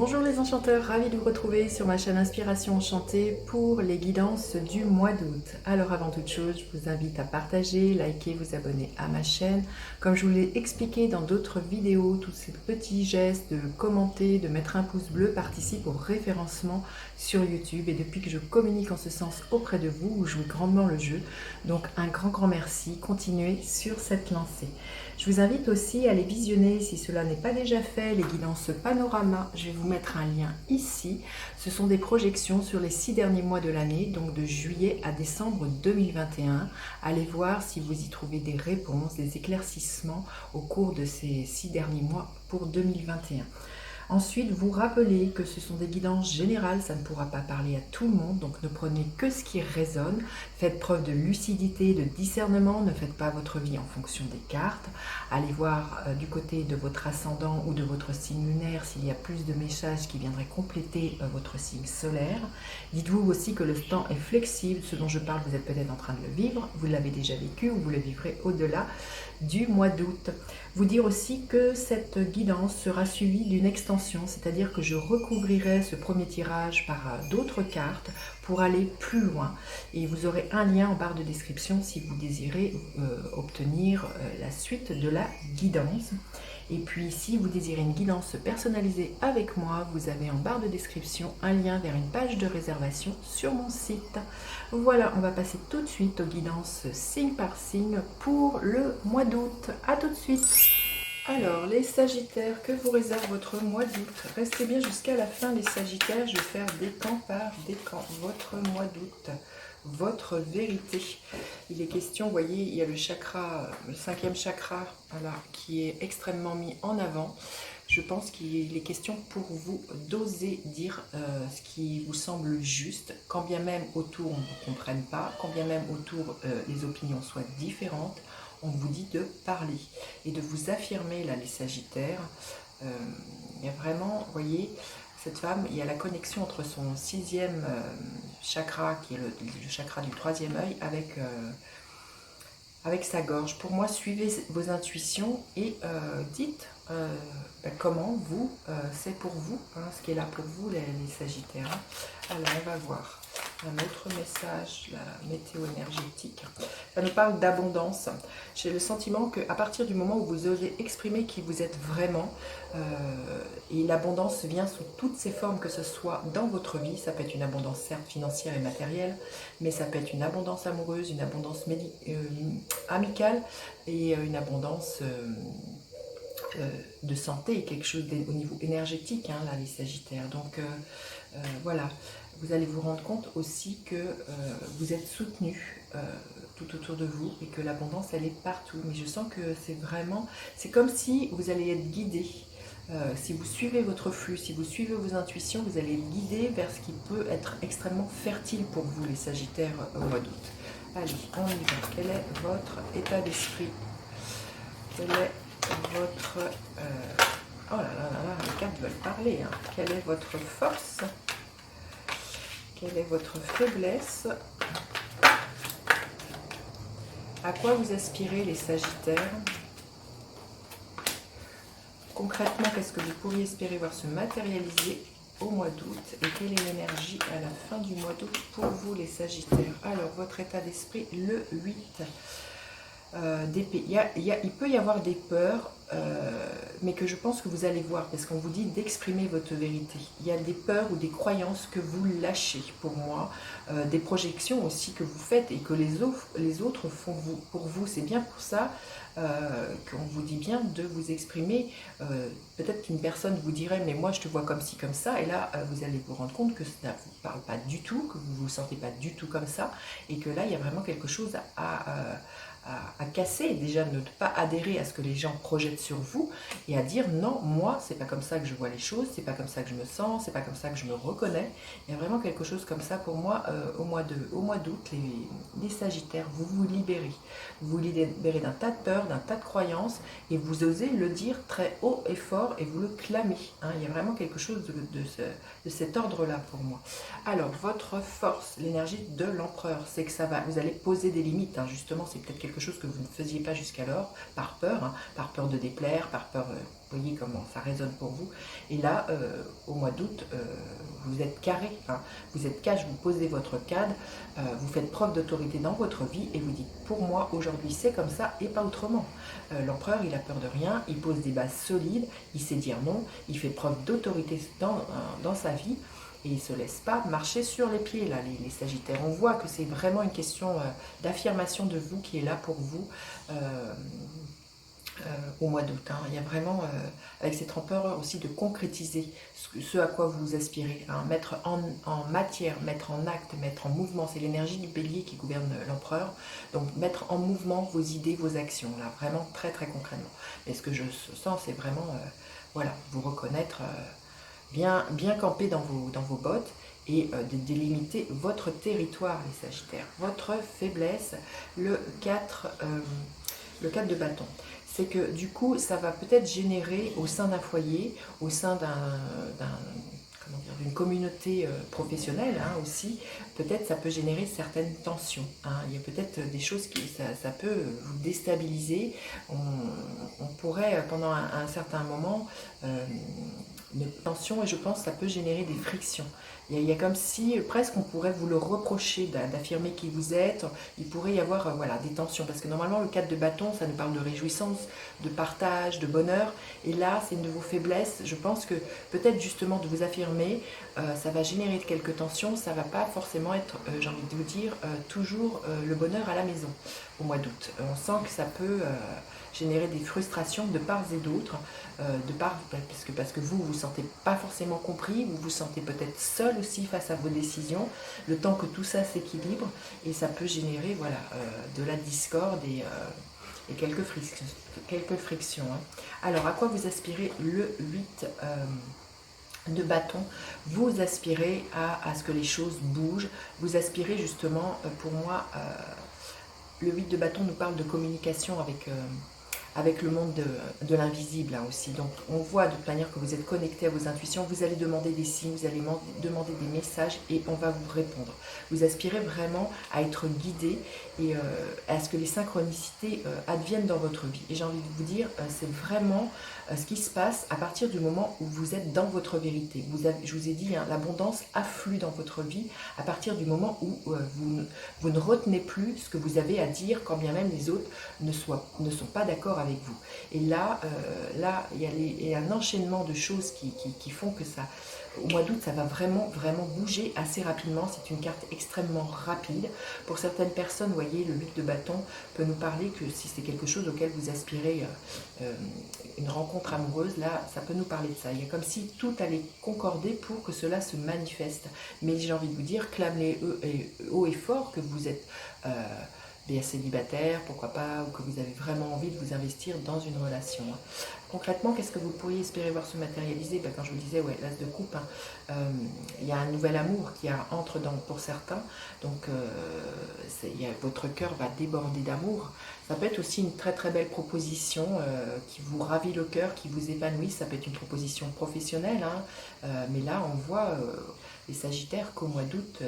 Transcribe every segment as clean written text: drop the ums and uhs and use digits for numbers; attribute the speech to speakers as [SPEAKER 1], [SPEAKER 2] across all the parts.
[SPEAKER 1] Bonjour les enchanteurs, ravi de vous retrouver sur ma chaîne Inspiration Enchantée pour les guidances du mois d'août. Alors avant toute chose, je vous invite à partager, liker, vous abonner à ma chaîne. Comme je vous l'ai expliqué dans d'autres vidéos, tous ces petits gestes de commenter, de mettre un pouce bleu participent au référencement sur YouTube. Et depuis que je communique en ce sens auprès de vous, vous jouez grandement le jeu. Donc un grand merci, continuez sur cette lancée. Je vous invite aussi à les visionner si cela n'est pas déjà fait, les guidances panorama. Je vais vous mettre un lien ici. Ce sont des projections sur les 6 derniers mois de l'année, donc de juillet à décembre 2021. Allez voir si vous y trouvez des réponses, des éclaircissements au cours de ces 6 derniers mois pour 2021. Ensuite, vous rappelez que ce sont des guidances générales, ça ne pourra pas parler à tout le monde, donc ne prenez que ce qui résonne. Faites preuve de lucidité, de discernement, ne faites pas votre vie en fonction des cartes. Allez voir du côté de votre ascendant ou de votre signe lunaire s'il y a plus de messages qui viendraient compléter votre signe solaire. Dites-vous aussi que le temps est flexible, ce dont je parle, vous êtes peut-être en train de le vivre, vous l'avez déjà vécu ou vous le vivrez au-delà du mois d'août. Vous dire aussi que cette guidance sera suivie d'une extension, c'est-à-dire que je recouvrirai ce premier tirage par d'autres cartes pour aller plus loin. Et vous aurez un lien en barre de description si vous désirez obtenir la suite de la guidance. Et puis si vous désirez une guidance personnalisée avec moi, vous avez en barre de description un lien vers une page de réservation sur mon site. Voilà, on va passer tout de suite aux guidances signe par signe pour le mois d'août. A tout de suite. Alors, les Sagittaires, que vous réserve votre mois d'août? Restez bien jusqu'à la fin, les Sagittaires. Je vais faire décan par décan. Votre mois d'août, votre vérité. Il est question, vous voyez, il y a le chakra, le 5e chakra, voilà, qui est extrêmement mis en avant. Je pense qu'il est question pour vous d'oser dire ce qui vous semble juste, quand bien même autour on ne vous comprenne pas, quand bien même autour les opinions soient différentes. On vous dit de parler et de vous affirmer, là, les Sagittaires. Il y a vraiment, vous voyez, cette femme, il y a la connexion entre son 6e chakra, qui est le chakra du 3e œil, avec sa gorge. Pour moi, suivez vos intuitions et dites comment vous, c'est pour vous, hein, ce qui est là pour vous, les Sagittaires. Alors, on va voir un autre message, la météo énergétique. Ça nous parle d'abondance. J'ai le sentiment qu'à partir du moment où vous osez exprimer qui vous êtes vraiment, et l'abondance vient sous toutes ses formes, que ce soit dans votre vie, ça peut être une abondance certes financière et matérielle, mais ça peut être une abondance amoureuse, une abondance amicale et une abondance de santé, quelque chose au niveau énergétique, hein, là, les Sagittaires. Donc voilà, vous allez vous rendre compte aussi que vous êtes soutenu tout autour de vous et que l'abondance, elle est partout. Mais je sens que c'est vraiment, c'est comme si vous allez être guidé. Si vous suivez votre flux, si vous suivez vos intuitions, vous allez être guidé vers ce qui peut être extrêmement fertile pour vous, les Sagittaires, au mois d'août. Allez, on y va. Quel est votre état d'esprit? Quel est votre... oh là là là là, les cartes veulent parler. Hein. Quelle est votre force? Quelle est votre faiblesse? À quoi vous aspirez, les Sagittaires? Concrètement, qu'est-ce que vous pourriez espérer voir se matérialiser au mois d'août? Et quelle est l'énergie à la fin du mois d'août pour vous, les Sagittaires? Alors, votre état d'esprit, le 8 d'épée. Il peut y avoir des peurs, mais que je pense que vous allez voir, parce qu'on vous dit d'exprimer votre vérité. Il y a des peurs ou des croyances que vous lâchez, pour moi, des projections aussi que vous faites et que les autres font pour vous. C'est bien pour ça qu'on vous dit bien de vous exprimer. Peut-être qu'une personne vous dirait, mais moi je te vois comme ci, comme ça, et là vous allez vous rendre compte que ça ne vous parle pas du tout, que vous ne vous sentez pas du tout comme ça, et que là il y a vraiment quelque chose à casser, déjà ne pas adhérer à ce que les gens projettent sur vous et à dire non, moi c'est pas comme ça que je vois les choses, c'est pas comme ça que je me sens, c'est pas comme ça que je me reconnais. Il y a vraiment quelque chose comme ça pour moi au mois d'août, les Sagittaires, vous vous libérez. Vous vous libérez d'un tas de peurs, d'un tas de croyances et vous osez le dire très haut et fort et vous le clamez. Hein. Il y a vraiment quelque chose de cet ordre-là pour moi. Alors, votre force, l'énergie de l'empereur, c'est que ça va, vous allez poser des limites. Hein. Justement, c'est peut-être quelque quelque chose que vous ne faisiez pas jusqu'alors, par peur, hein, par peur de déplaire, par peur, vous voyez comment ça résonne pour vous. Et là, au mois d'août, vous êtes carré, hein, vous êtes cash, vous posez votre cadre, vous faites preuve d'autorité dans votre vie et vous dites, pour moi, aujourd'hui, c'est comme ça et pas autrement. L'empereur, il a peur de rien, il pose des bases solides, il sait dire non, il fait preuve d'autorité dans sa vie. Et il ne se laisse pas marcher sur les pieds, là, les Sagittaires. On voit que c'est vraiment une question d'affirmation de vous qui est là pour vous au mois d'août. Hein. Il y a vraiment, avec cet empereur aussi, de concrétiser ce à quoi vous aspirez. Hein. Mettre en matière, mettre en acte, mettre en mouvement. C'est l'énergie du bélier qui gouverne l'empereur. Donc mettre en mouvement vos idées, vos actions. Là, vraiment très très concrètement. Et ce que je sens, c'est vraiment, voilà, vous reconnaître... bien camper dans vos bottes et de délimiter votre territoire, les Sagittaires. Votre faiblesse, le 4 de bâton. C'est que du coup, ça va peut-être générer au sein d'un foyer, au sein d'une communauté professionnelle hein, aussi, peut-être ça peut générer certaines tensions. Hein. Il y a peut-être des choses qui ça peut vous déstabiliser. On pourrait pendant un certain moment une tension et je pense que ça peut générer des frictions. Il y a comme si presque on pourrait vous le reprocher d'affirmer qui vous êtes. Il pourrait y avoir voilà, des tensions parce que normalement le 4 de bâton ça nous parle de réjouissance, de partage, de bonheur et là c'est une de vos faiblesses. Je pense que peut-être justement de vous affirmer ça va générer quelques tensions, ça ne va pas forcément être, j'ai envie de vous dire, toujours le bonheur à la maison au mois d'août. On sent que ça peut générer des frustrations de part et d'autre, parce que vous vous sentez pas forcément compris, vous vous sentez peut-être seul aussi face à vos décisions, le temps que tout ça s'équilibre, et ça peut générer voilà, de la discorde et quelques frictions. Hein. Alors, à quoi vous aspirez le 8 de bâton? Vous aspirez à ce que les choses bougent, vous aspirez justement, pour moi, le 8 de bâton nous parle de communication avec le monde de l'invisible hein, aussi. Donc on voit de toute manière que vous êtes connecté à vos intuitions, vous allez demander des signes, vous allez demander des messages et on va vous répondre. Vous aspirez vraiment à être guidé et à ce que les synchronicités adviennent dans votre vie. Et j'ai envie de vous dire, c'est vraiment ce qui se passe à partir du moment où vous êtes dans votre vérité. Je vous ai dit, hein, l'abondance afflue dans votre vie à partir du moment où vous ne retenez plus ce que vous avez à dire, quand bien même les autres ne sont pas d'accord avec vous. Et là, il y a un enchaînement de choses qui font que ça, au mois d'août, ça va vraiment bouger assez rapidement. C'est une carte extrêmement rapide. Pour certaines personnes, vous voyez, le 8 de bâton peut nous parler que si c'est quelque chose auquel vous aspirez, une rencontre amoureuse, là, ça peut nous parler de ça. Il y a comme si tout allait concorder pour que cela se manifeste. Mais j'ai envie de vous dire, clame-les haut et fort que vous êtes bien célibataire, pourquoi pas, ou que vous avez vraiment envie de vous investir dans une relation. Concrètement, qu'est-ce que vous pourriez espérer voir se matérialiser? Quand je vous disais, ouais, l'as de coupe, hein, il y a un nouvel amour qui entre pour certains, donc votre cœur va déborder d'amour. Ça peut être aussi une très très belle proposition qui vous ravit le cœur, qui vous épanouit. Ça peut être une proposition professionnelle, hein, mais là on voit les Sagittaires qu'au mois d'août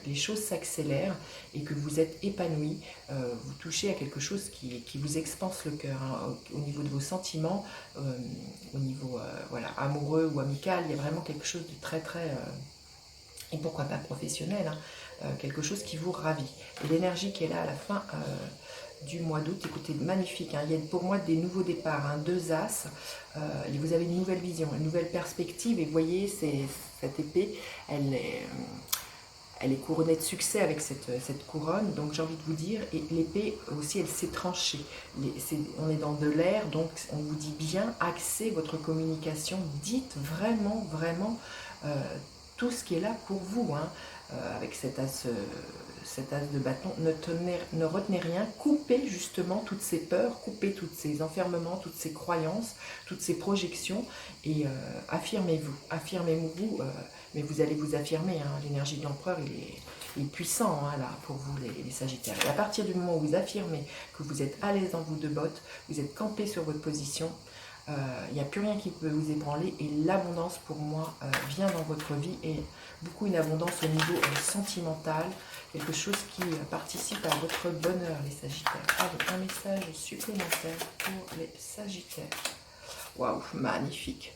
[SPEAKER 1] les choses s'accélèrent et que vous êtes épanoui, vous touchez à quelque chose qui vous expanse le cœur hein, au niveau de vos sentiments, au niveau voilà, amoureux ou amical. Il y a vraiment quelque chose de très très et pourquoi pas professionnel, hein, quelque chose qui vous ravit. Et l'énergie qui est là à la fin du mois d'août, écoutez, magnifique, hein. Il y a pour moi des nouveaux départs, hein, 2 as, et vous avez une nouvelle vision, une nouvelle perspective, et vous voyez, cette épée, elle est couronnée de succès avec cette couronne, donc j'ai envie de vous dire, et l'épée aussi, elle s'est tranchée. On est dans de l'air, donc on vous dit bien, axez votre communication, dites vraiment tout ce qui est là pour vous, hein, avec cet as de bâton, ne retenez rien, coupez justement toutes ces peurs, coupez tous ces enfermements, toutes ces croyances, toutes ces projections et affirmez-vous, mais vous allez vous affirmer, hein, l'énergie de l'empereur il est puissant hein, là pour vous les Sagittaires. Et à partir du moment où vous affirmez que vous êtes à l'aise dans vos 2 bottes, vous êtes campé sur votre position, il n'y a plus rien qui peut vous ébranler et l'abondance pour moi vient dans votre vie et beaucoup une abondance au niveau sentimental, quelque chose qui participe à votre bonheur, les Sagittaires. Allez, un message supplémentaire pour les Sagittaires. Waouh, magnifique.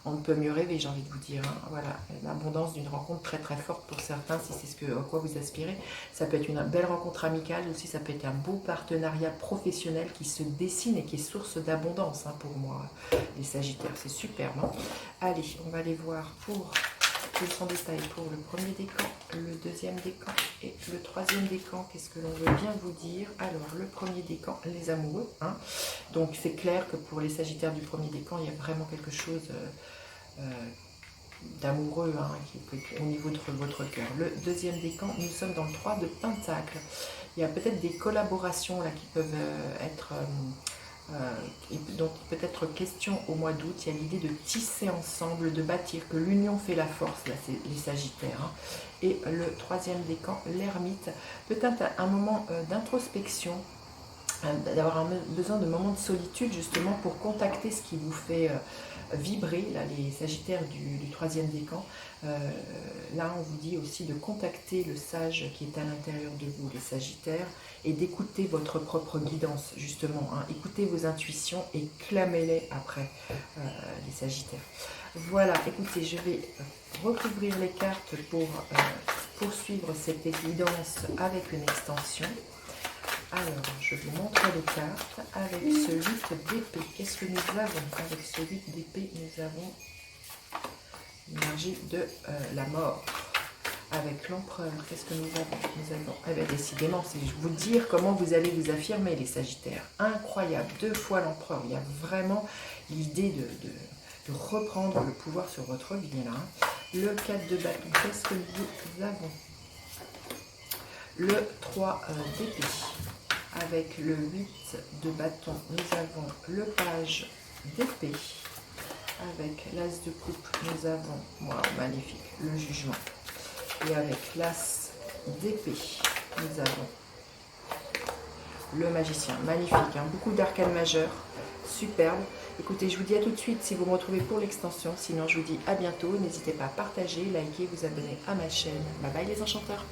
[SPEAKER 1] On ne peut mieux rêver, j'ai envie de vous dire. Hein. Voilà, l'abondance d'une rencontre très très forte pour certains, si c'est à quoi vous aspirez. Ça peut être une belle rencontre amicale, aussi ça peut être un beau partenariat professionnel qui se dessine et qui est source d'abondance hein, pour moi, les Sagittaires. C'est superbe. Hein. Allez, on va aller voir pour plus en détail pour le premier décan, le deuxième décan et le troisième décan. Qu'est-ce que l'on veut bien vous dire? Alors, le premier décan, les amoureux. Hein. Donc, c'est clair que pour les Sagittaires du premier décan, il y a vraiment quelque chose d'amoureux hein, au niveau de votre cœur. Le deuxième décan, nous sommes dans le 3 de Pentacle. Il y a peut-être des collaborations là qui peuvent être... donc peut-être question au mois d'août, il y a l'idée de tisser ensemble, de bâtir, que l'union fait la force, là c'est les Sagittaires. Hein. Et le troisième décan, l'ermite, peut-être un moment d'introspection, d'avoir besoin de moments de solitude justement pour contacter ce qui vous fait vibrer, là, les Sagittaires du troisième décan. Là, on vous dit aussi de contacter le sage qui est à l'intérieur de vous, les Sagittaires, et d'écouter votre propre guidance, justement. Hein. Écoutez vos intuitions et clamez-les après, les Sagittaires. Voilà, écoutez, je vais recouvrir les cartes pour poursuivre cette guidance avec une extension. Alors, je vous montre les cartes avec ce 8 d'épée. Qu'est-ce que nous avons avec ce 8 d'épée? Nous avons l'énergie de la mort. Avec l'empereur, qu'est-ce que nous avons? Eh bien, décidément, c'est vous dire comment vous allez vous affirmer, les Sagittaires. Incroyable, 2 fois l'empereur. Il y a vraiment l'idée de reprendre le pouvoir sur votre vie. Là. Le 4 de bâton, qu'est-ce que nous avons? Le 3 d'épée. Avec le 8 de bâton, nous avons le page d'épée. Avec l'as de coupe, nous avons, wow, magnifique, le jugement. Et avec l'as d'épée, nous avons le magicien. Magnifique, hein, beaucoup d'arcanes majeurs, superbe. Écoutez, je vous dis à tout de suite si vous me retrouvez pour l'extension. Sinon, je vous dis à bientôt. N'hésitez pas à partager, liker, vous abonner à ma chaîne. Bye bye les enchanteurs.